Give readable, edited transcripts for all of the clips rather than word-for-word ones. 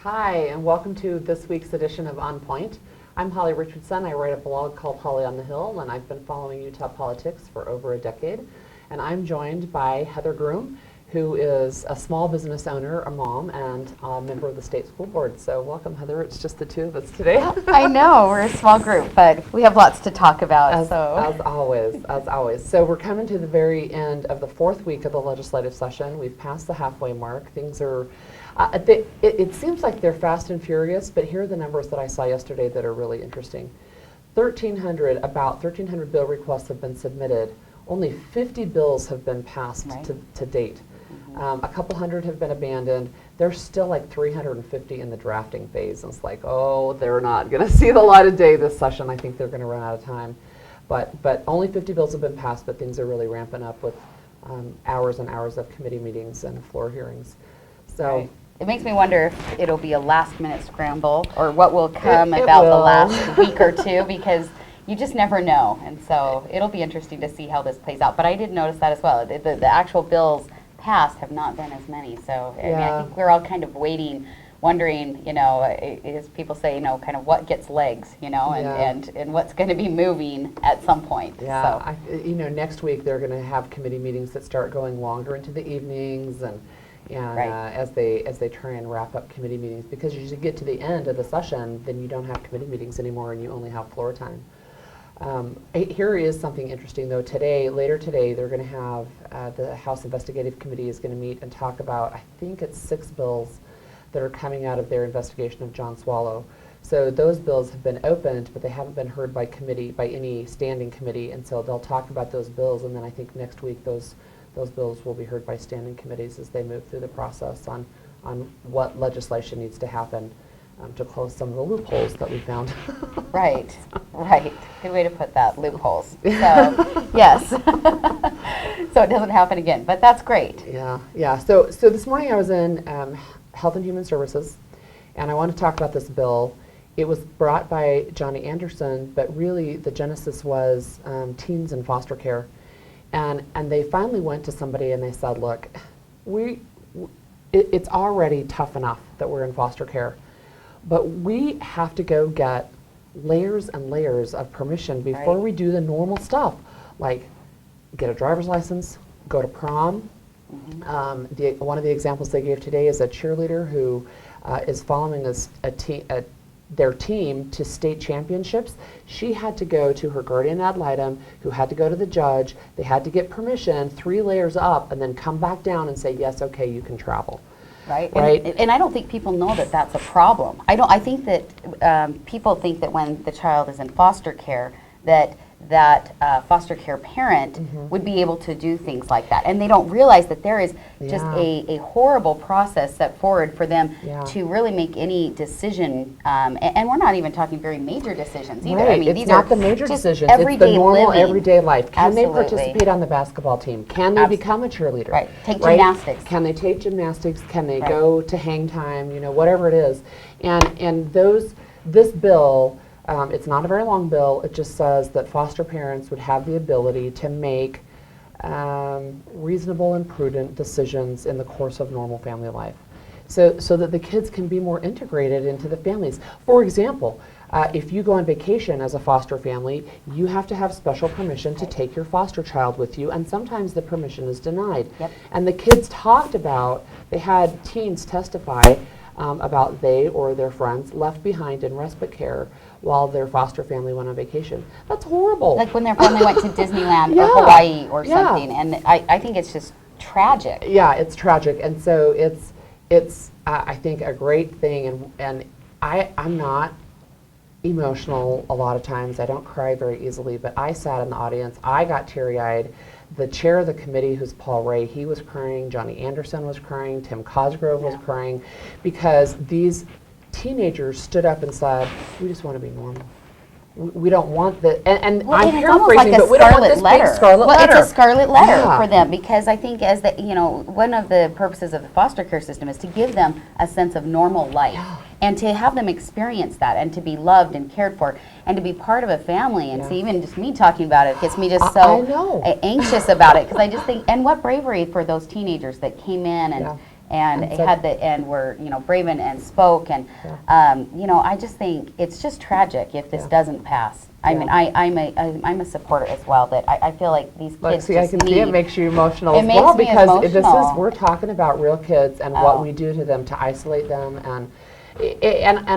Hi, and welcome to this week's edition of On Point. I'm Holly Richardson. I write a blog called Holly on the Hill, and I've been following Utah politics for over a decade. And I'm joined by Heather Groom, who is a small business owner, a mom, and a member of the state school board. So welcome, Heather. It's just the two of us today. I know, we're a small group, but we have lots to talk about. As always. So we're coming to the very end of the fourth week of the legislative session. We've passed the halfway mark. Things are, it seems like they're fast and furious, but here are the numbers that I saw yesterday that are really interesting. About 1,300 bill requests have been submitted. Only 50 bills have been passed to date. A couple hundred have been abandoned. There's still like 350 in the drafting phase. And it's like, oh, they're not going to see the light of day this session. I think they're going to run out of time. But only 50 bills have been passed, but things are really ramping up with hours and hours of committee meetings and floor hearings. So it makes me wonder if it'll be a last-minute scramble or what will come about the last week or two, because you just never know. And so it'll be interesting to see how this plays out. But I did notice that as well. The actual bills passed have not been as many. So I mean, I think we're all kind of waiting, wondering, as people say, kind of what gets legs, and what's going to be moving at some point. Yeah, so. Next week they're going to have committee meetings that start going longer into the evenings, and as they try and wrap up committee meetings, because as you get to the end of the session, then you don't have committee meetings anymore, and you only have floor time. Here is something interesting, though. Later today, they're going to have the House Investigative Committee is going to meet and talk about, I think it's 6 bills that are coming out of their investigation of John Swallow. So those bills have been opened, but they haven't been heard by any standing committee, and so they'll talk about those bills, and then I think next week those bills will be heard by standing committees as they move through the process on what legislation needs to happen to close some of the loopholes that we found. Right. Good way to put that, loopholes. So, yes. So it doesn't happen again, but that's great. Yeah. So this morning I was in Health and Human Services, and I want to talk about this bill. It was brought by Johnny Anderson, but really the genesis was teens in foster care. And they finally went to somebody and they said, look, it's already tough enough that we're in foster care, but we have to go get layers and layers of permission before we do the normal stuff, like get a driver's license, go to prom. One of the examples they gave today is a cheerleader who is following their team to state championships. She had to go to her guardian ad litem, who had to go to the judge. They had to get permission 3 layers up and then come back down and say, yes, okay, you can travel. Right. And I don't think people know that that's a problem. I think that people think that when the child is in foster care, that foster care parent would be able to do things like that. And they don't realize that there is just a horrible process set forward for them to really make any decision. And we're not even talking very major decisions either. Right. I mean, it's these not are the major just decisions. Everyday it's the normal living. Everyday life. Can Absolutely. they participate on the basketball team? Can they become a cheerleader? Right. Take gymnastics. Can they take gymnastics? Can they go to hang time? Whatever it is. And this bill, it's not a very long bill. It just says that foster parents would have the ability to make reasonable and prudent decisions in the course of normal family life, so that the kids can be more integrated into the families. For example, if you go on vacation as a foster family, you have to have special permission to take your foster child with you, and sometimes the permission is denied. And the kids talked about, they had teens testify about they or their friends left behind in respite care while their foster family went on vacation. That's horrible. Like when their family went to Disneyland or Hawaii or something, and I think it's just tragic. Yeah, it's tragic, and so it's I think a great thing, and I'm not emotional a lot of times. I don't cry very easily, but I sat in the audience. I got teary-eyed. The chair of the committee, who's Paul Ray, he was crying. Johnny Anderson was crying. Tim Cosgrove was crying, because these teenagers stood up and said, we just want to be normal. We don't want the, and I'm paraphrasing, but we don't want this big scarlet letter. It's a scarlet letter for them, because I think one of the purposes of the foster care system is to give them a sense of normal life, and to have them experience that, and to be loved and cared for, and to be part of a family. And see, even just me talking about it gets me just so anxious about it, because I just think, and what bravery for those teenagers that came in and And it so- had the and were brave and spoke, and I just think it's just tragic if this Yeah. doesn't pass. I Yeah. mean, I'm a supporter as well. That I feel like these kids Look, see, I just can see it need- makes you emotional It as makes well me because this is emotional. we're talking about real kids and Oh. what we do to them to isolate them, and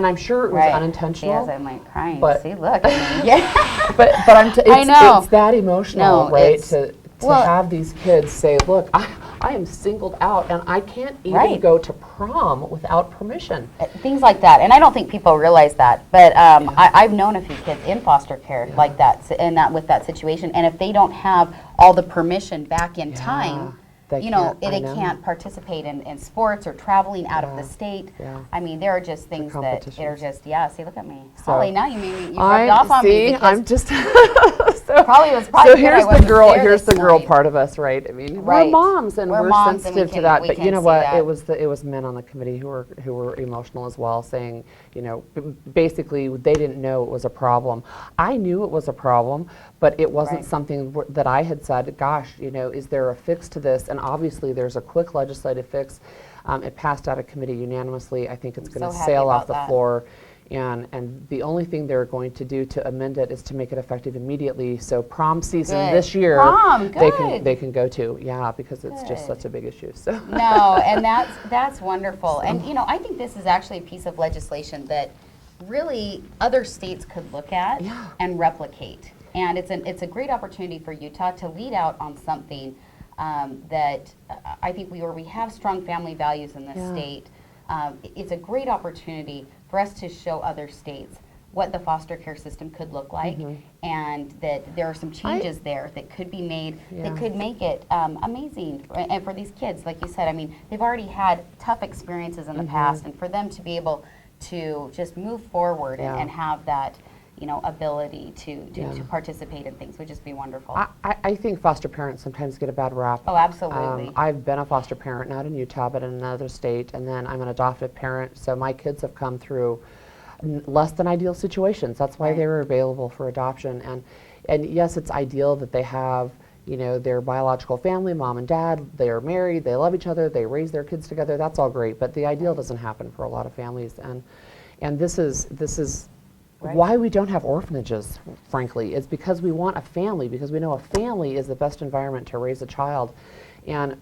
I'm sure it was right. unintentional. Yes, I'm like crying. but- See, look at me. Yeah. But I know. it's that emotional, No, right? it's- To well- have these kids say, "Look, I am singled out, and I can't even Right. go to prom without permission." Things like that, and I don't think people realize that. But I've known a few kids in foster care like that, and that with that situation. And if they don't have all the permission back in time, they you know, can't- I they know. can't participate in sports or traveling out of the Yeah, state. yeah. I mean, there are just things that are competitions. just See, look at me, So- Holly. Now you rubbed off on me see, because I'm just so. probably was So probably good I here's the wasn't girl. there Here's this the girl night. part of us, right? I mean, Right. we're moms and We're we're moms and we sensitive to can- that. we But can you know see what? that. It was men on the committee who were emotional as well, saying, basically they didn't know it was a problem. I knew it was a problem, but it wasn't Right. something that I had said. Gosh, is there a fix to this? And obviously, there's a quick legislative fix. It passed out of committee unanimously. I think it's I'm going to so happy sail off about the that. floor. And the only thing they're going to do to amend it is to make it effective immediately. So prom season Good. this year, Prom, they good. can go to. Yeah, because it's just Good. such a big issue. So No, and that's wonderful. And I think this is actually a piece of legislation that really other states could look at Yeah. and replicate. And it's a great opportunity for Utah to lead out on something that I think we have strong family values in this Yeah. state. It's a great opportunity for us to show other states what the foster care system could look like, and that there are some changes there that could be made Yeah. that could make it amazing and for these kids. Like you said, I mean, they've already had tough experiences in the past, and for them to be able to just move forward Yeah. and have that ability to Yeah. participate in things would just be wonderful. I think foster parents sometimes get a bad rap. Oh, absolutely. I've been a foster parent, not in Utah, but in another state, and then I'm an adoptive parent, so my kids have come through less than ideal situations. That's why Right. they were available for adoption. And yes, it's ideal that they have, their biological family, mom and dad, they are married, they love each other, they raise their kids together. That's all great, but the ideal doesn't happen for a lot of families. And this is Right. why we don't have orphanages, frankly, is because we want a family, because we know a family is the best environment to raise a child. And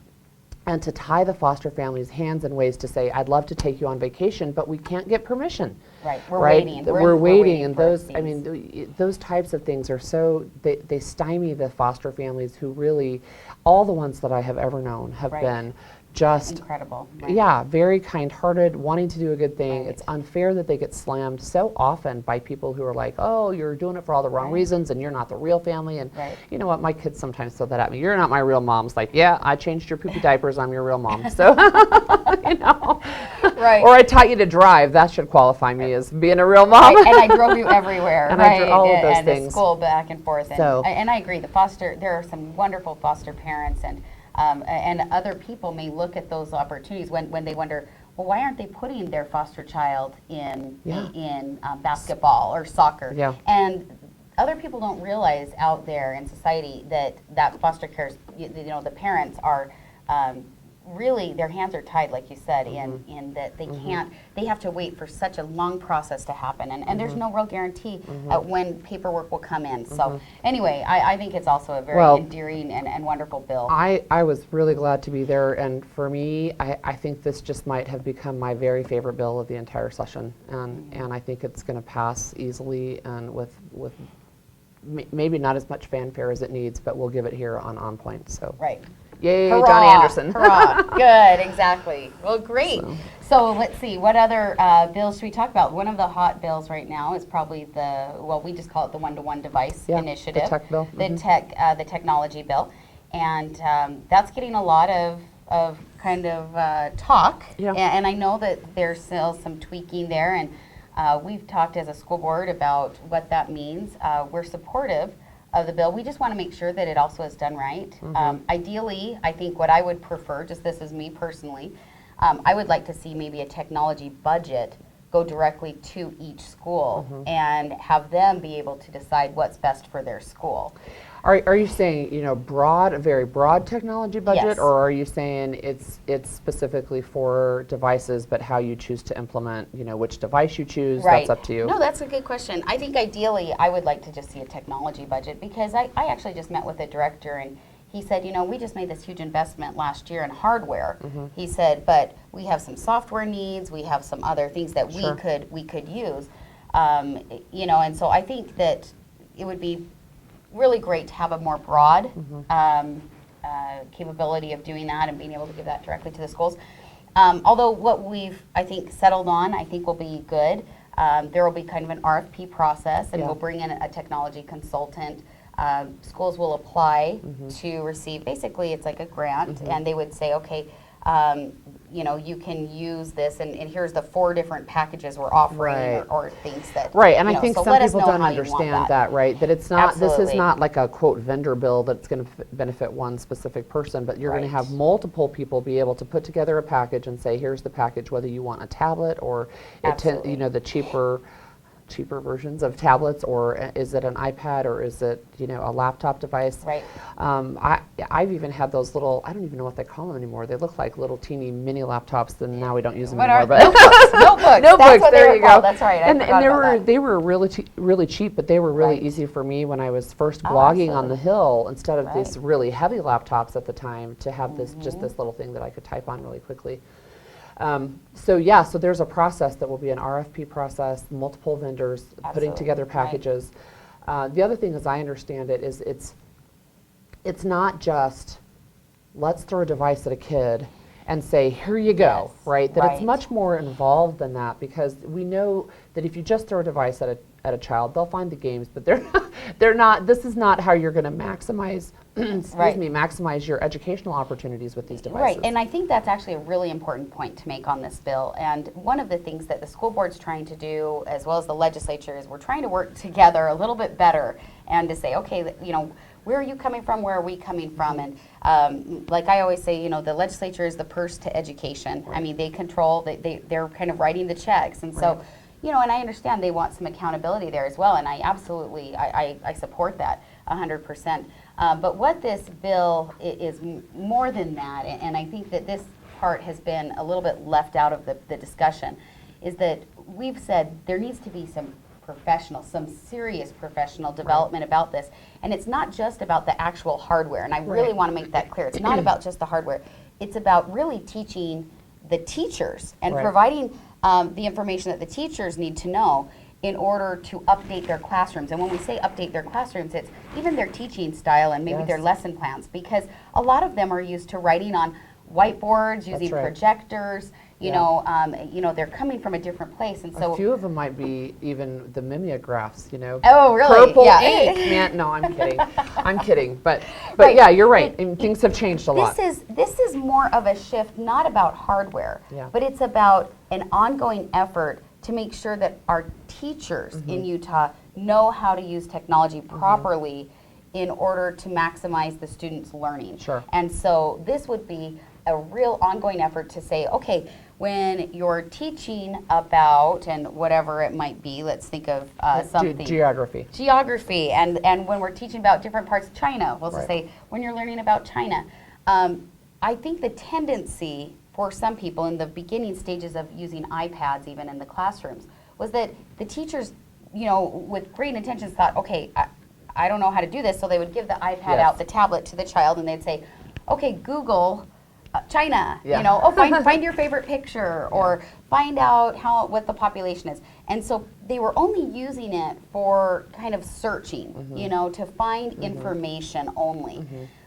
to tie the foster family's hands in ways to say, I'd love to take you on vacation, but we can't get permission. Right, we're right? waiting. We're waiting, and for those, things. I mean, those types of things are so, they stymie the foster families who really, all the ones that I have ever known have Right. been just Incredible. Right. yeah, very kind-hearted, wanting to do a good thing. Right. It's unfair that they get slammed so often by people who are like, oh, you're doing it for all the wrong Right. reasons and you're not the real family. And Right. you know what, my kids sometimes throw that at me. You're not my real mom. It's like, yeah, I changed your poopy diapers, I'm your real mom. So, Right. Or I taught you to drive, that should qualify me as being a real mom. Right, and I drove you everywhere, And I right? dro- all of those and to things. school back and forth. And, So- and I agree. There are some wonderful foster parents, and other people may look at those opportunities when they wonder, well, why aren't they putting their foster child in basketball or soccer? Yeah. And other people don't realize out there in society that foster care, the parents are. Really, their hands are tied, like you said, in that they can't, they have to wait for such a long process to happen. And there's no real guarantee when paperwork will come in. So anyway, I think it's also a very Well, endearing and wonderful bill. I was really glad to be there, and for me, I think this just might have become my very favorite bill of the entire session, and I think it's going to pass easily and with maybe not as much fanfare as it needs, but we'll give it here on point. So Right. yay, Hurrah, Johnny Anderson. Hurrah. Good, exactly. Well, great. So let's see, what other bills should we talk about? One of the hot bills right now is probably we just call it the one-to-one device Yeah, initiative. the tech bill. The technology bill. And that's getting a lot of talk. Yeah. And I know that there's still some tweaking there, and we've talked as a school board about what that means. We're supportive of the bill. We just want to make sure that it also is done right. Ideally, I think what I would prefer, just this is me personally, I would like to see maybe a technology budget go directly to each school and have them be able to decide what's best for their school. Are you saying, you know, a very broad technology budget, Yes. or are you saying it's specifically for devices, but how you choose to implement, you know, which device you choose, Right. that's up to you? No, that's a good question. I think ideally I would like to just see a technology budget, because I actually just met with a director, and he said, you know, we just made this huge investment last year in hardware. He said, but we have some software needs, we have some other things that Sure. we could use. You know, and so I think that it would be really great to have a more broad capability of doing that and being able to give that directly to the schools. Although what we've, I think, settled on, I think will be good. There will be kind of an RFP process, and Yeah. we'll bring in a technology consultant. Schools will apply to receive, basically it's like a grant, and they would say, okay, you know, you can use this, and here's the 4 different packages we're offering, Right. or things that, Right, and you I know, think so some let us people know don't how you want understand that, right? That it's not, this is Absolutely. not like a quote vendor bill that's going to benefit one specific person, but you're going to Right. have multiple people be able to put together a package and say, here's the package, whether you want a tablet or, Absolutely. you know, the cheaper versions of tablets, or is it an iPad, or is it, you know, a laptop device? Right. I've even had those little, I don't even know what they call them anymore. They look like little teeny mini laptops, and now we don't use them What anymore. are notebooks? Notebooks. That's what there they were you go. called. That's right. I And forgot they about were that. they were really cheap, but they were really Right. easy for me when I was first Oh, blogging on the absolutely. Hill. Instead of these Right. Mm-hmm. really heavy laptops at the time, to have this just this little thing that I could type on really quickly. So yeah, so there's a process that will be an RFP process, multiple vendors putting Absolutely, together right. packages. The other thing, as I understand it, is it's not just let's throw a device at a kid and say, here you go, Yes, right? That it's right. much more involved than that, because we know that if you just throw a device at a child, they'll find the games, but they're not, this is not how you're going to maximize, Right. maximize your educational opportunities with these devices. Right, and I think that's actually a really important point to make on this bill. And one of the things that the school board's trying to do, as well as the legislature, is we're trying to work together a little bit better, and to say, okay, you know, where are you coming from, where are we coming from? And like I always say, you know, the legislature is the purse to education. I mean, they control, they're kind of writing the checks. And so, you know, and I understand they want some accountability there as well, and I absolutely, I support that 100%. But what this bill is more than that, and I think that this part has been a little bit left out of the discussion, is that we've said there needs to be some serious professional development about this. And it's not just about the actual hardware, and I really Right. want to make that clear. It's not about just the hardware. It's about really teaching the teachers and Right. providing the information that the teachers need to know in order to update their classrooms. And when we say update their classrooms, it's even their teaching style and maybe Yes. their lesson plans, because a lot of them are used to writing on whiteboards, using right. projectors. Yeah. You know, they're coming from a different place, and so a few of them might be even the mimeographs, you know. Oh, really? Purple Yeah. ink, man. No, I'm kidding. I'm kidding. But Right. yeah, you're right. And things have changed a lot. This is more of a shift, not about hardware, Yeah. but it's about an ongoing effort to make sure that our teachers Mm-hmm. in Utah know how to use technology properly in order to maximize the students' learning. Sure. And so this would be a real ongoing effort to say, okay, when you're teaching about, and whatever it might be, let's think of something. Geography, and when we're teaching about different parts of China, we'll just Right. say, when you're learning about China, I think the tendency for some people in the beginning stages of using iPads even in the classrooms was that the teachers, you know, with great intentions thought, okay, I don't know how to do this, so they would give the iPad Yes. out, the tablet to the child, and they'd say, okay, Google China, Yeah. you know, oh, find your favorite picture, or find out what the population is. And so they were only using it for kind of searching, you know, to find information only.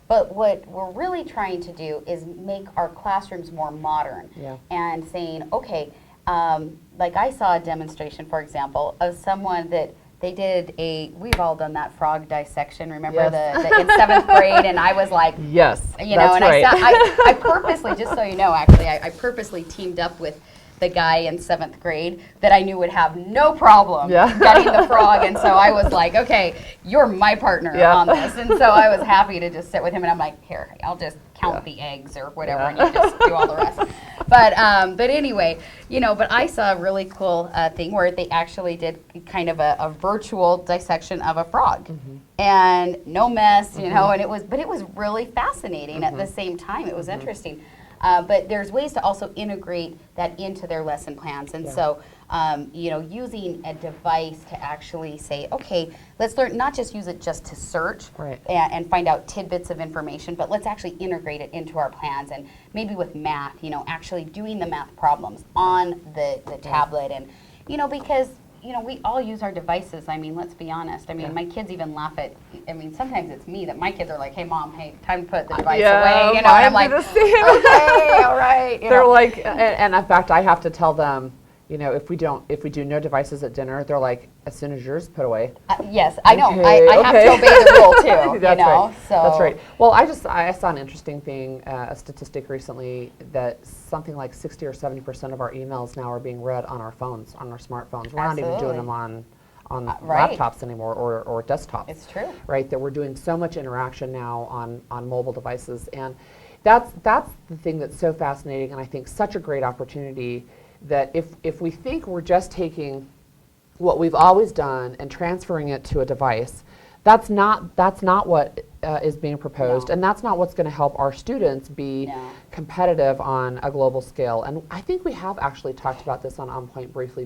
But what we're really trying to do is make our classrooms more modern, Yeah. and saying, okay, like I saw a demonstration, for example, of someone that they did we've all done that frog dissection, remember, Yes. the in 7th grade, and I was like, Yes, you know, that's and right. I purposely, just so you know, actually, I purposely teamed up with the guy in 7th grade that I knew would have no problem Yeah. getting the frog, and so I was like, okay, you're my partner Yeah. on this, and so I was happy to just sit with him, and I'm like, here, I'll just count Yeah. the eggs or whatever, and you just do all the rest. But anyway, but I saw a really cool thing where they actually did kind of a virtual dissection of a frog. And no mess, and it was really fascinating at the same time. It was interesting. But there's ways to also integrate that into their lesson plans. And so, using a device to actually say, okay, let's learn, not just use it just to search and find out tidbits of information, but let's actually integrate it into our plans. And maybe with math, actually doing the math problems on the tablet. And, because we all use our devices. I mean, let's be honest. I mean, my kids even laugh at, sometimes it's me that my kids are like, hey, Mom, hey, time to put the device away. And I'm like, okay, all right. They're like, and in fact, I have to tell them, if we do no devices at dinner, they're like, as soon as yours put away. Yes, I know. I have to obey the rule too. That's right. So. That's right. Well, I saw an interesting thing, a statistic recently that something like 60 or 70% of our emails now are being read on our phones, on our smartphones. We're not even doing them on laptops anymore or desktops. It's true. Right. That we're doing so much interaction now on mobile devices, and that's the thing that's so fascinating, and I think such a great opportunity. That if we think we're just taking what we've always done and transferring it to a device, that's not what is being proposed, and that's not what's going to help our students be competitive on a global scale. And I think we have actually talked about this on Point briefly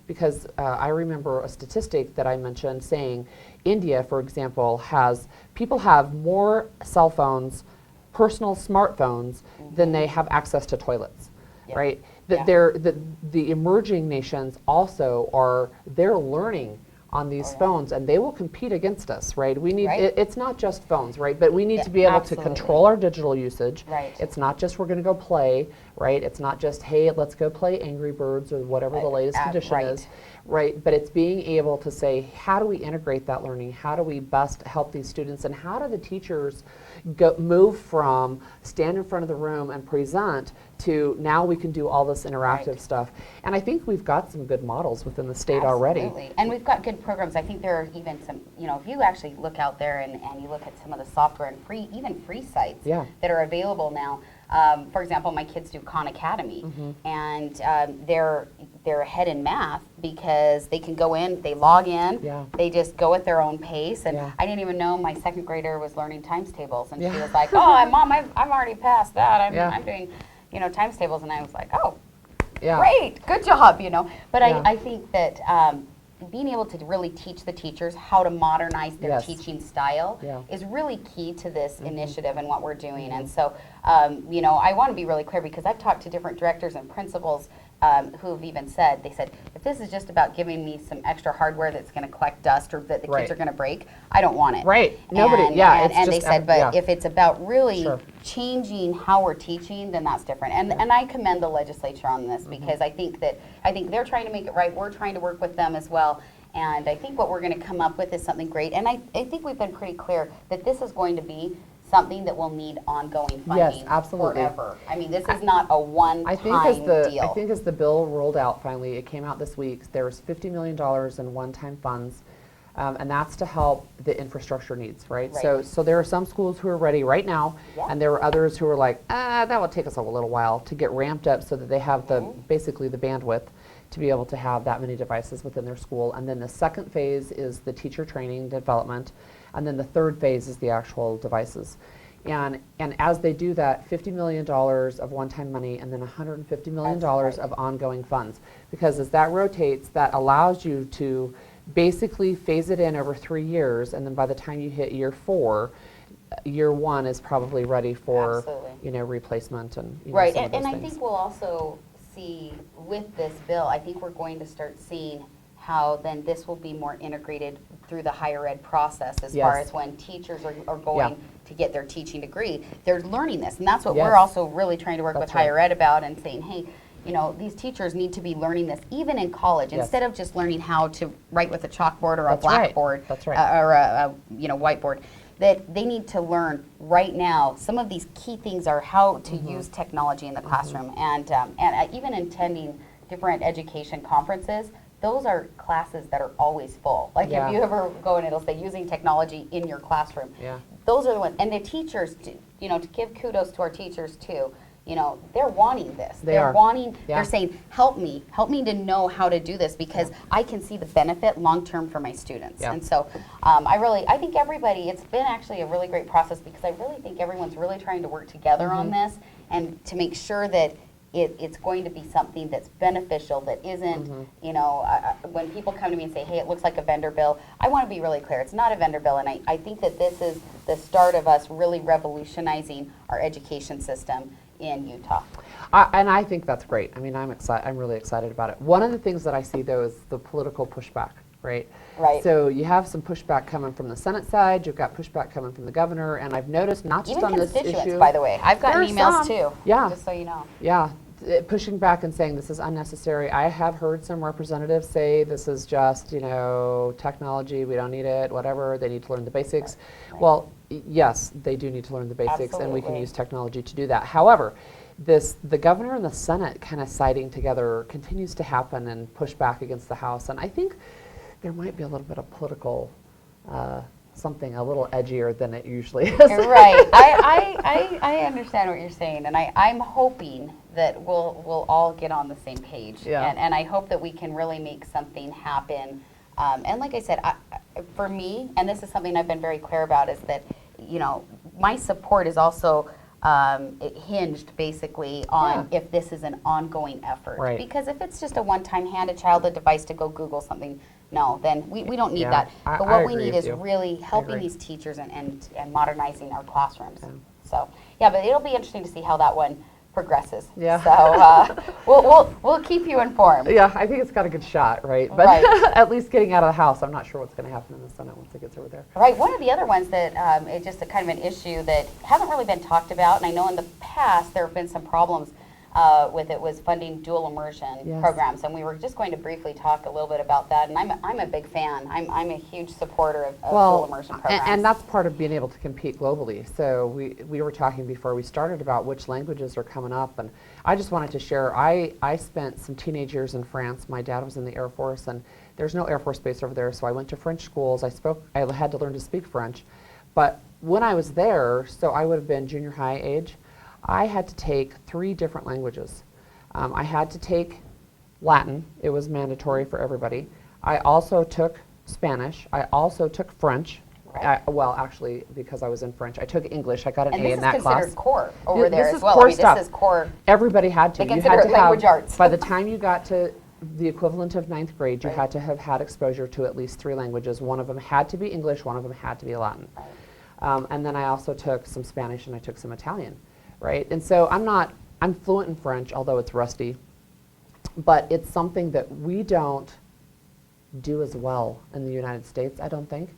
because I remember a statistic that I mentioned saying India, for example, people have more cell phones, personal smartphones, than they have access to toilets, right? That the emerging nations also they're learning on these phones, and they will compete against us, right? We need it's not just phones, right? But we need to be able to control our digital usage. Right. It's not just we're going to go play, right? It's not just, hey, let's go play Angry Birds or whatever the latest edition is, right? But it's being able to say, how do we integrate that learning? How do we best help these students? And how do the teachers move from stand in front of the room and present to now we can do all this interactive stuff? And I think we've got some good models within the state already. And we've got good programs. I think there are even some, if you actually look out there and you look at some of the software and even free sites that are available now. For example, my kids do Khan Academy, and they're ahead in math because they can go in, they log in, they just go at their own pace. And I didn't even know my second grader was learning times tables, and she was like, "Oh, Mom, I'm already past that. I'm doing, times tables," and I was like, "Oh, great, good job," But I think that being able to really teach the teachers how to modernize their teaching style is really key to this initiative and what we're doing. And so, I want to be really clear because I've talked to different directors and principals who have even said, if this is just about giving me some extra hardware that's going to collect dust or that the kids are going to break, I don't want it. Right. And they said, but if it's about really changing how we're teaching, then that's different. And I commend the legislature on this because I think they're trying to make it right. We're trying to work with them as well. And I think what we're going to come up with is something great. And I think we've been pretty clear that this is going to be something that will need ongoing funding forever. I mean, this is not a one-time deal. I think as the bill rolled out finally, it came out this week, there was $50 million in one-time funds, and that's to help the infrastructure needs, right? So there are some schools who are ready right now, and there are others who are like, that will take us a little while to get ramped up so that they have basically the bandwidth to be able to have that many devices within their school. And then the second phase is the teacher training development. And then the third phase is the actual devices. And as they do that, $50 million of one-time money and then $150 million of ongoing funds. Because as that rotates, that allows you to basically phase it in over 3 years, and then by the time you hit year 4, year 1 is probably ready for replacement and some of those and I things. think we'll also see with this bill, I think we're going to start seeing how then this will be more integrated through the higher ed process as far as when teachers are going to get their teaching degree. They're learning this, and that's what we're also really trying to work with higher ed about and saying, hey, these teachers need to be learning this even in college instead of just learning how to write with a chalkboard or a blackboard or a whiteboard. That they need to learn right now. Some of these key things are how to use technology in the classroom, and even attending different education conferences. Those are classes that are always full. Like if you ever go and it'll say using technology in your classroom. Those are the ones. And the teachers, to give kudos to our teachers too. they're wanting this. They're saying, help me to know how to do this because I can see the benefit long term for my students. Yeah. And so I think everybody, it's been actually a really great process because I really think everyone's really trying to work together on this and to make sure that it's going to be something that's beneficial, that isn't, when people come to me and say, hey, it looks like a vendor bill, I want to be really clear. It's not a vendor bill, and I think that this is the start of us really revolutionizing our education system in Utah. And I think that's great. I mean, I'm really excited about it. One of the things that I see, though, is the political pushback, right? Right. So you have some pushback coming from the Senate side, you've got pushback coming from the governor, and I've noticed not just Even on this constituents, issue. by the way. I've gotten There's emails some. too. Yeah. Just so you know. Yeah, pushing back and saying this is unnecessary. I have heard some representatives say this is just, technology, we don't need it, whatever, they need to learn the basics. Right. Well, yes, they do need to learn the basics, and we can Absolutely. use technology to do that. However, the governor and the Senate kind of siding together continues to happen and push back against the House, and I think there might be a little bit of political something a little edgier than it usually is. Right. I understand what you're saying, and I'm hoping that we'll all get on the same page. Yeah. And I hope that we can really make something happen. And like I said, for me, and this is something I've been very clear about, is that, my support is also hinged basically on if this is an ongoing effort. Right. Because if it's just a one-time hand a child a device to go Google something, no, then we don't need Yeah, that. I But what we agree need with is you. really helping agree. these teachers and modernizing our classrooms. Yeah. So, yeah, but it'll be interesting to see how that one progresses. Yeah. So we'll keep you informed. Yeah, I think it's got a good shot, right? But Right. at least getting out of the House, I'm not sure what's going to happen in the Senate once it gets over there. Right. One of the other ones that is just a kind of an issue that hasn't really been talked about, and I know in the past there have been some problems with it, was funding dual immersion Yes. programs, and we were just going to briefly talk a little bit about that. And I'm a big fan. I'm a huge supporter of dual immersion programs. and that's part of being able to compete globally. So we were talking before we started about which languages are coming up, and I just wanted to share, I spent some teenage years in France. My dad was in the Air Force, and there's no Air Force base over there, so I went to French schools. I had to learn to speak French. But when I was there, so I would have been junior high age, I had to take 3 different languages. I had to take Latin. It was mandatory for everybody. I also took Spanish. I also took French. Right. Actually, because I was in French, I took English. I got an And A this in is that class. considered core over This there is as well. core I mean, stuff. this is core. Everybody had to. They You consider had it to have, language arts. by the time you got to the equivalent of 9th grade, you Right. had to have had exposure to at least 3 languages. One of them had to be English, one of them had to be Latin. Right. And then I also took some Spanish and I took some Italian, right? And so I'm fluent in French, although it's rusty, but it's something that we don't do as well in the United States, I don't think,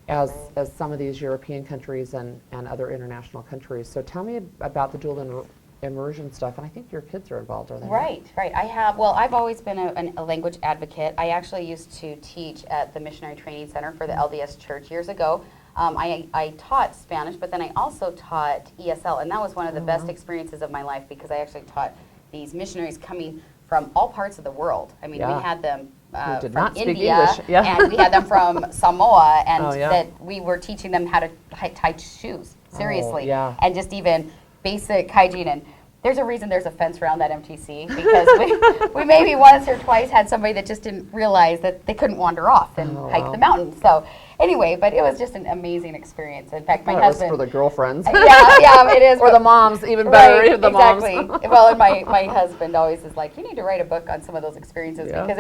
as some of these European countries and other international countries. So tell me about the dual immersion stuff, and I think your kids are involved, are they? Right. I've always been a language advocate. I actually used to teach at the Missionary Training Center for the LDS Church years ago. I taught Spanish, but then I also taught ESL, and that was one of the best experiences of my life because I actually taught these missionaries coming from all parts of the world. I mean, Yeah. we had them Who did from not speak India, English. Yeah. and we had them from Samoa, and Oh, yeah. that we were teaching them how to tie shoes, seriously, yeah. and just even basic hygiene. And there's a reason there's a fence around that MTC because we maybe once or twice had somebody that just didn't realize that they couldn't wander off and hike the mountain. So anyway, but it was just an amazing experience. In fact, my That husband. was for the girlfriends. yeah, it is. Or the moms, even better, Right, the exactly. moms. Well, and my husband always is like, you need to write a book on some of those experiences Yeah. because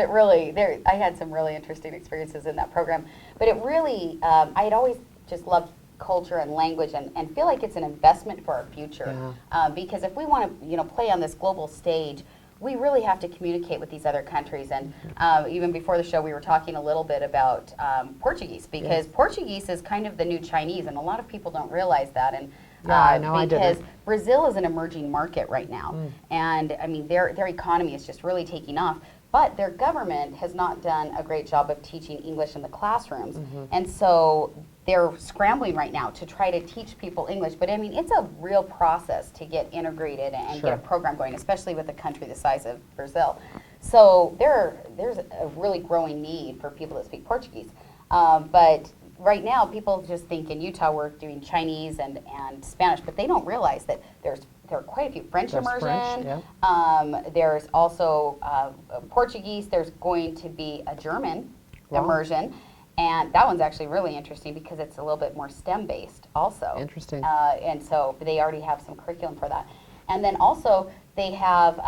I had some really interesting experiences in that program. But it really, I had always just loved culture and language and feel like it's an investment for our future. Because if we want to, play on this global stage, we really have to communicate with these other countries. And even before the show, we were talking a little bit about Portuguese because Portuguese is kind of the new Chinese, and a lot of people don't realize that. And I know, I because didn't. Brazil is an emerging market right now, and I mean their economy is just really taking off. But their government has not done a great job of teaching English in the classrooms, and so they're scrambling right now to try to teach people English. But I mean, it's a real process to get integrated and Sure. get a program going, especially with a country the size of Brazil. So there's a really growing need for people that speak Portuguese. But right now, people just think in Utah we're doing Chinese and Spanish, but they don't realize that there's there are quite a few French There's immersion. French, yeah. There's also Portuguese. There's going to be a German immersion. And that one's actually really interesting because it's a little bit more STEM-based also. Interesting. And so they already have some curriculum for that. And then also they have,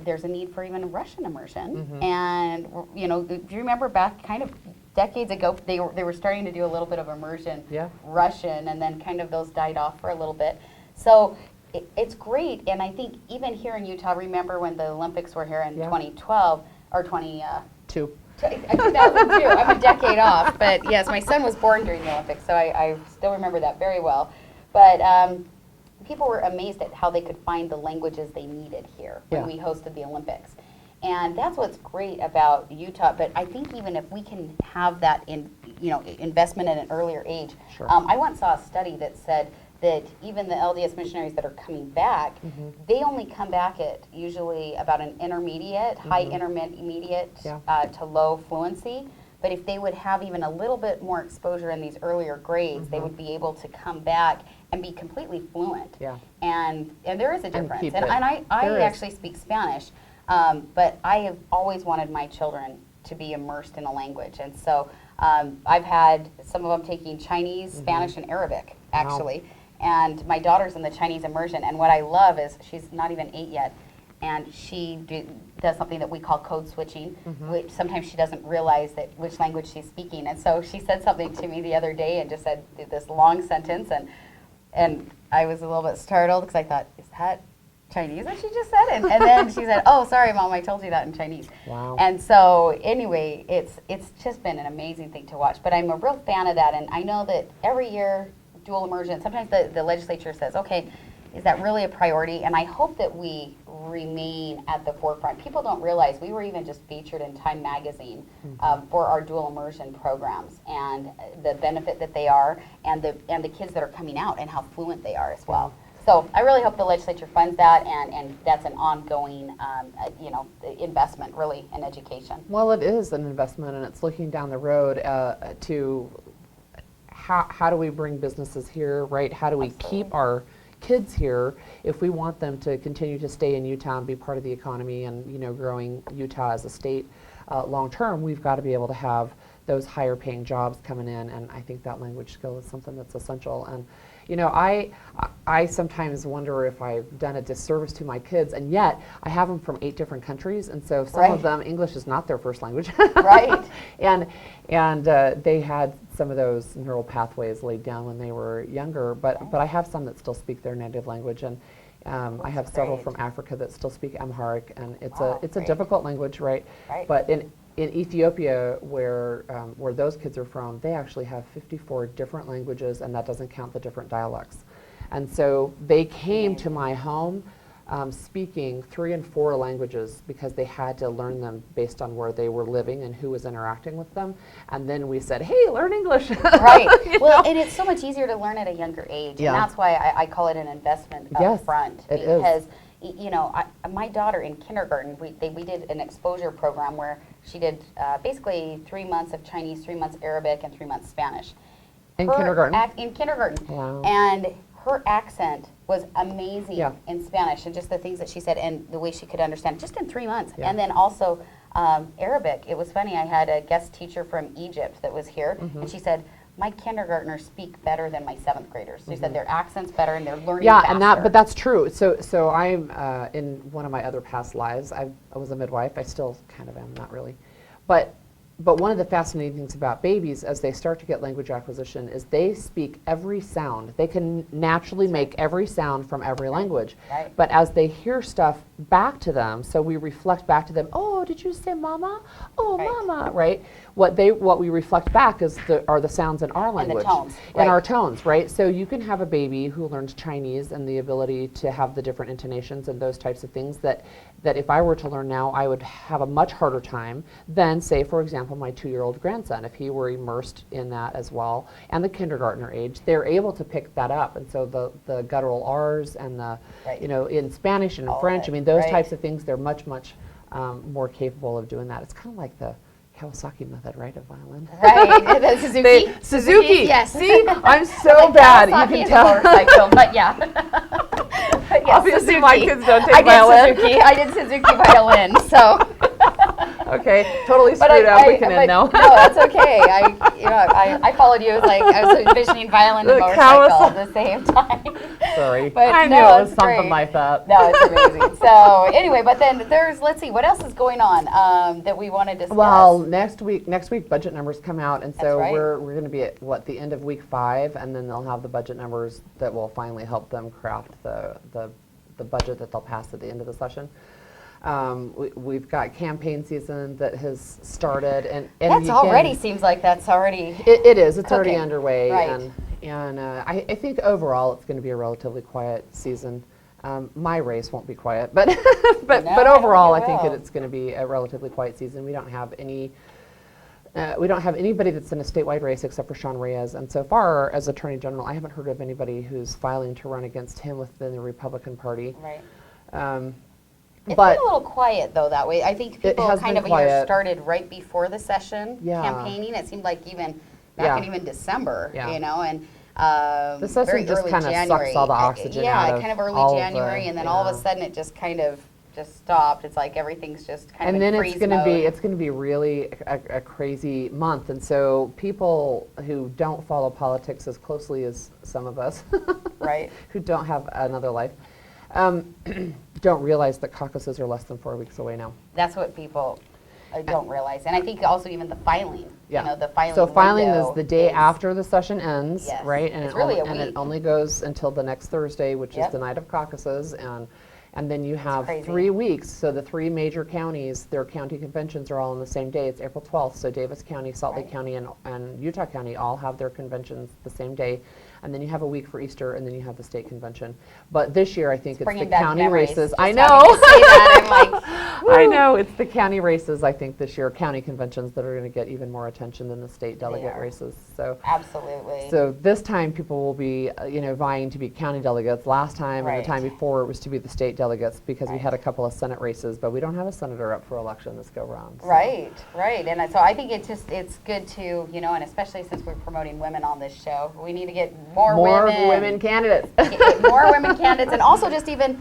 there's a need for even Russian immersion. Mm-hmm. And, you know, do you remember back kind of decades ago, they were starting to do a little bit of immersion Russian, and then kind of those died off for a little bit. So it's great. And I think even here in Utah, remember when the Olympics were here in 2012 or 2002. 2002. I'm a decade off, but yes, my son was born during the Olympics, so I still remember that very well. But people were amazed at how they could find the languages they needed here when we hosted the Olympics. And that's what's great about Utah. But I think even if we can have that investment at an earlier age, I once saw a study that said that even the LDS missionaries that are coming back, they only come back at usually about an intermediate, high intermediate to low fluency. But if they would have even a little bit more exposure in these earlier grades, they would be able to come back and be completely fluent. Yeah. And there is a difference. And I There is. actually speak Spanish, but I have always wanted my children to be immersed in a language. And so I've had some of them taking Chinese, Spanish, and Arabic, actually. Wow. And my daughter's in the Chinese immersion. And what I love is she's not even 8 yet. And she does something that we call code switching, which sometimes she doesn't realize that which language she's speaking. And so she said something to me the other day and just said this long sentence. And I was a little bit startled because I thought, is that Chinese that she just said? And then she said, oh, sorry, Mom, I told you that in Chinese. Wow. And so anyway, it's just been an amazing thing to watch. But I'm a real fan of that. And I know that every year, dual immersion, sometimes the legislature says, okay, is that really a priority? And I hope that we remain at the forefront. People don't realize we were even just featured in Time Magazine for our dual immersion programs and the benefit that they are, and the kids that are coming out and how fluent they are as well. So I really hope the legislature funds that, and that's an ongoing, investment really in education. Well, it is an investment, and it's looking down the road to how do we bring businesses here, right? How do we keep our kids here if we want them to continue to stay in Utah and be part of the economy and growing Utah as a state long term? We've got to be able to have those higher paying jobs coming in, and I think that language skill is something that's essential. And I sometimes wonder if I've done a disservice to my kids, and yet I have them from 8 different countries, and so some of them, English is not their first language. Right. And they had some of those neural pathways laid down when they were younger, but I have some that still speak their native language, and I have several from Africa that still speak Amharic, and it's a difficult language, right? But in Ethiopia, where those kids are from, they actually have 54 different languages, and that doesn't count the different dialects. And so they came to my home speaking 3 and 4 languages because they had to learn them based on where they were living and who was interacting with them. And then we said, hey, learn English. Right. Well, and it's so much easier to learn at a younger age. And that's why I call it an investment up front. Because my daughter in kindergarten, we did an exposure program where she did basically 3 months of Chinese, 3 months Arabic, and 3 months Spanish. In kindergarten? In kindergarten. Wow. And her accent was amazing in Spanish, and just the things that she said and the way she could understand just in 3 months. And then also Arabic. It was funny. I had a guest teacher from Egypt that was here, and she said, my kindergartners speak better than my 7th graders. She said their accent's better and they're learning faster. But that's true. So I'm in one of my other past lives, I was a midwife. I still kind of am, not really. But one of the fascinating things about babies as they start to get language acquisition is they speak every sound. They can naturally make every sound from every language. Right. But as they hear stuff back to them, so we reflect back to them, oh, did you say mama? Oh, mama, right? What we reflect back are the sounds in our language. And the tones. And our tones, right? So you can have a baby who learns Chinese and the ability to have the different intonations and those types of things that if I were to learn now, I would have a much harder time than, say, for example, my 2-year-old grandson, if he were immersed in that as well, and the kindergartner age, they're able to pick that up. And so the guttural R's and the, in Spanish and in French, I mean, those types of things, they're much, much more capable of doing that. It's kind of like the Kawasaki method, right, of violin? Right, the Suzuki. Suzuki, yes. See, I'm so bad, you can tell. Motorcycle, but yeah. Yes, Obviously, my Suzuki. kids don't take I violin. did Suzuki violin, so. Okay, totally But screwed up. We can end now. No, that's okay. I followed you. It was like I was envisioning violin and The motorcycle cow- at the same time. Sorry. But I knew no, it was it's something great. like that. No, it's amazing. So anyway, but then let's see, what else is going on that we want to discuss? Well, next week budget numbers come out, and so That's right. we're going to be at the end of week 5, and then they'll have the budget numbers that will finally help them craft the budget that they'll pass at the end of the session. We've got campaign season that has started, and That's already seems like that's already. It is. It's already cooking. underway, Right. and I think overall it's going to be a relatively quiet season. My race won't be quiet, but but No, I don't overall, I think it think that will. it's going to be a relatively quiet season. We don't have anybody that's in a statewide race except for Sean Reyes, and so far as Attorney General, I haven't heard of anybody who's filing to run against him within the Republican Party. Right. It's But been a little quiet though that way. I think It people has kind been of either quiet. started right before the session Yeah. campaigning. It seemed like even back in Yeah. even December, Yeah. you know, and The session very just early kinda sucks January. all the oxygen yeah, out of kind of early all of the- January, and then all of a yeah. sudden it just kind of just stopped. It's like everything's just kind And of then in it's freeze going to mode. be really a crazy month, and so people who don't follow politics as closely as some of us, Right. who don't have another life, don't realize that caucuses are less than 4 weeks away now. That's what people don't realize, and I think also even the filing. Yeah. You know, the filing. So filing is window the day is- after the session ends, Yes. right? And It's it really only, a and it week. only goes until the next Thursday, which is Yep. the night of caucuses, and then you have crazy. 3 weeks. So the 3 major counties, their county conventions are all on the same day. It's April 12th. So Davis County, Salt Lake Right. County, and Utah County all have their conventions the same day. And then you have a week for Easter, and then you have the state convention. But this year, I think it's the bringing back county memories. races. Just I having know. to say that, I'm like, I know, it's the county races, I think, this year, county conventions that are going to get even more attention than the state delegate are. races. So, absolutely. so this time people will be, vying to be county delegates. Last time and Right. the time before it was to be the state delegates because we Right. had a couple of Senate races, but we don't have a senator up for election this go round. So. Right, right. And so I think it's good to, and especially since we're promoting women on this show, we need to get more women candidates. get more women candidates, and also just even,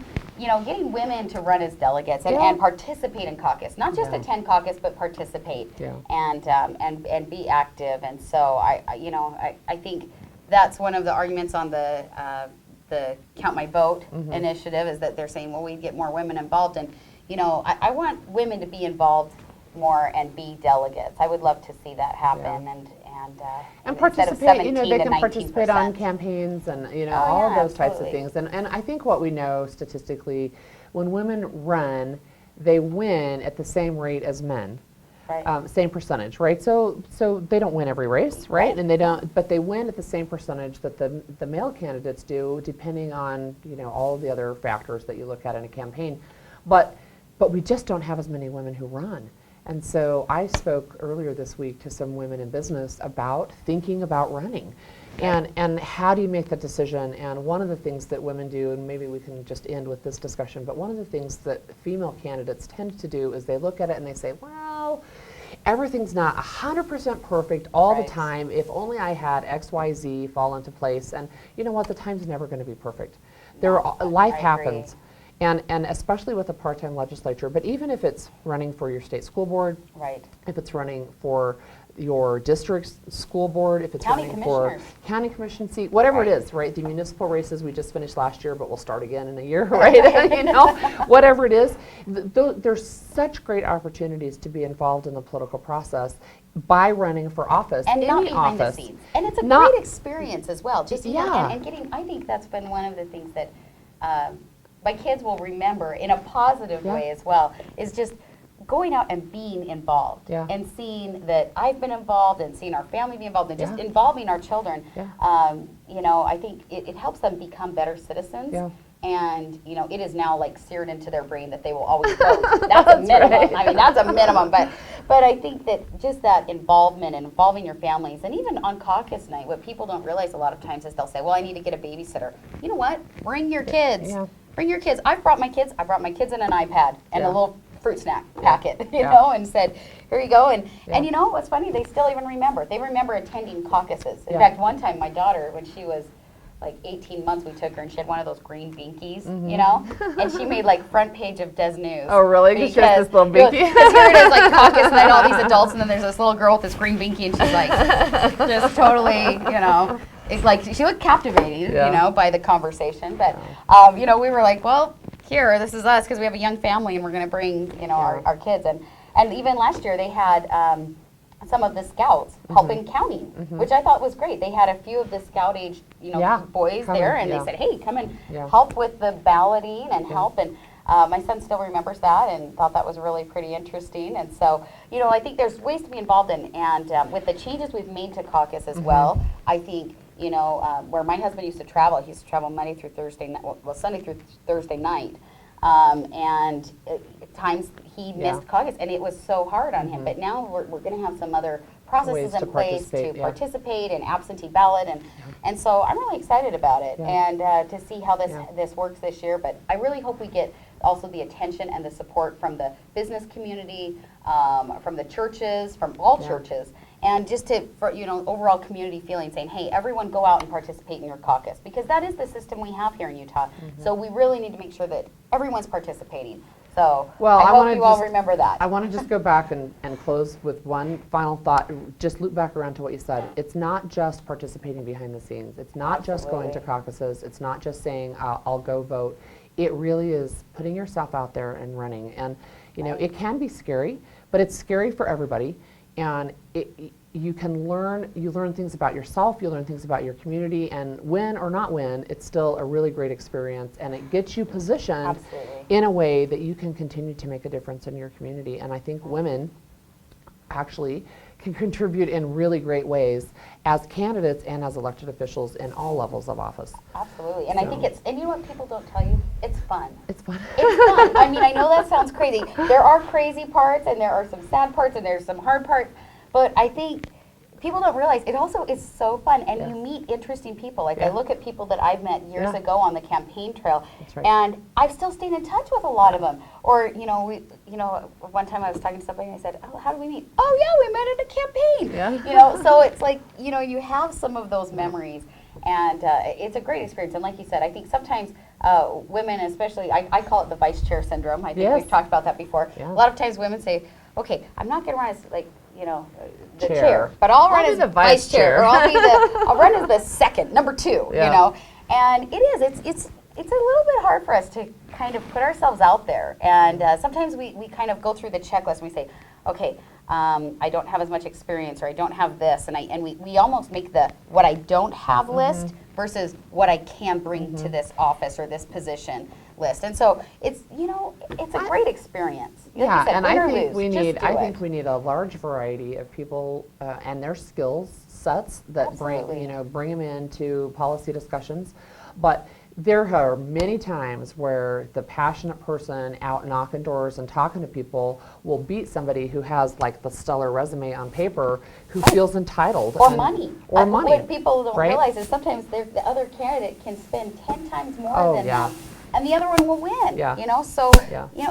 getting women to run as delegates and, Yeah. and participate in caucus, not just Yeah. attend caucus, but participate Yeah. and be active. And so I think that's one of the arguments on the Count My Vote Mm-hmm. initiative is that they're saying, well, we'd get more women involved, and I want women to be involved more and be delegates. I would love to see that happen, Yeah. and And instead of participate, 17 they to can participate on 19%. campaigns and, Oh, all of yeah, those types of absolutely. things. And I think what we know statistically, when women run, they win at the same rate as men. Right. Same percentage, right? So they don't win every race, right? Right. And they don't, but they win at the same percentage that the male candidates do, depending on all of the other factors that you look at in a campaign. But we just don't have as many women who run. And so I spoke earlier this week to some women in business about thinking about running. And how do you make that decision? And one of the things that women do, and maybe we can just end with this discussion, but one of the things that female candidates tend to do is they look at it and they say, well, everything's not 100% perfect all Right. the time. If only I had X, Y, Z fall into place. And you know what? The time's never going to be perfect. Life I agree. happens. And especially with a part-time legislature, but even if it's running for your state school board, Right. if it's running for your district's school board, if it's County running for commissioners. county commission seat, whatever Right. it is, right? The municipal races we just finished last year, but we'll start again in a year, right? Whatever it is, there's such great opportunities to be involved in the political process by running for office, And not any behind the office. scenes. And it's a Not- great experience as well. Just Yeah. and getting, I think that's been one of the things that my kids will remember in a positive Yeah. way as well, is just going out and being involved. Yeah. And seeing that I've been involved and seeing our family be involved and just Yeah. involving our children. Yeah. I think it helps them become better citizens. Yeah. And, it is now like seared into their brain that they will always vote. That's a minimum. right. I mean, that's a minimum. But I think that just that involvement and involving your families, and even on caucus night, what people don't realize a lot of times is they'll say, well, I need to get a babysitter. You know what? Bring your kids. Yeah. Bring your kids. I brought my kids in an iPad and Yeah. a little fruit snack packet, Yeah. and said, here you go. And Yeah. you know what's funny? They still even remember. They remember attending caucuses. In Yeah. fact, one time my daughter, when she was like 18 months we took her, and she had one of those green binkies, you know, and she made like front page of Des News. Oh, really? Because she has this little binky? Because here it is, like caucus, and then all these adults, and then there's this little girl with this green binky, and she's like, just totally, you know, it's like she looked captivated, you know, by the conversation. But, you know, we were like, well, here, this is us, because we have a young family, and we're going to bring, you know, our kids. And even last year, they had some of the scouts helping counting, which I thought was great. They had a few of the scout age, you know, boys there, and they said, hey, come and help with the balloting and help. And my son still remembers that and thought that was really pretty interesting. And so, you know, I think there's ways to be involved in, and with the changes we've made to caucus as well, I think, you know, where my husband used to travel, he used to travel Monday through Thursday, well, Sunday through Thursday night. And times he missed caucus, and it was so hard on him. But now we're going to have some other processes in place to participate and absentee ballot, and so I'm really excited about it and to see how this works this year. But I really hope we get also the attention and the support from the business community, from the churches, from all churches. And just for, you know, overall community feeling, saying, hey, everyone go out and participate in your caucus, because that is the system we have here in Utah. So we really need to make sure that everyone's participating. So I hope you all remember that. I want to just go back and close with one final thought. Just loop back around to what you said. It's not just participating behind the scenes. It's not just going to caucuses. It's not just saying, I'll go vote. It really is putting yourself out there and running. And, you know, it can be scary, but it's scary for everybody. And you learn things about yourself, you learn things about your community, and win or not win, it's still a really great experience, and it gets you positioned in a way that you can continue to make a difference in your community. And I think women actually can contribute in really great ways as candidates and as elected officials in all levels of office. Absolutely. And I think and you know what people don't tell you? It's fun. It's fun. It's fun. I mean, I know that sounds crazy. There are crazy parts, and there are some sad parts, and there's some hard parts, but I think people don't realize it also is so fun, and you meet interesting people. Like I look at people that I've met years ago on the campaign trail, and I've still stayed in touch with a lot of them. Or one time I was talking to somebody and I said, "Oh, how do we meet?" "Oh yeah, we met at a campaign." Yeah. You know, so it's like, you know, you have some of those memories, and it's a great experience. And like you said, I think sometimes women, especially, I call it the vice chair syndrome. I think we've talked about that before. A lot of times women say, "Okay, I'm not going to run as the chair, but I'll run as the vice chair, or I'll run as the second, number two." You know, and it's a little bit hard for us to kind of put ourselves out there, and sometimes we kind of go through the checklist and we say, okay, I don't have as much experience, or I don't have this, and we almost make the what I don't have list versus what I can bring to this office or this position list. And so it's a great experience. Like and I think we need a large variety of people and their skills sets that bring them into policy discussions. But there are many times where the passionate person out knocking doors and talking to people will beat somebody who has like the stellar resume on paper, who feels entitled. Or money. Or money. What people don't realize is sometimes the other candidate can spend 10 times more than them, and the other one will win. You know, so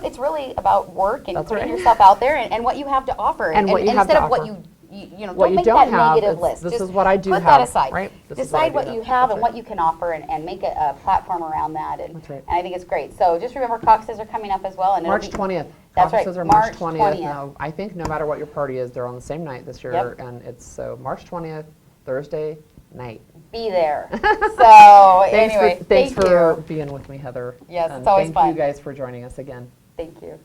it's really about work and putting yourself out there and what you have to offer, and what you have to offer. What you know, don't make that negative list. This is what I do have. Put that aside. Right? Decide what you have and what you can offer, and make a platform around that. And I think it's great. So just remember, caucuses are coming up as well. And March 20th. That's right. Caucuses are March 20th. Now, I think no matter what your party is, they're on the same night this year, and it's so March 20th, Thursday night. Be there. So anyway, thanks for being with me, Heather. Yes, it's always fun. Thank you guys for joining us again. Thank you.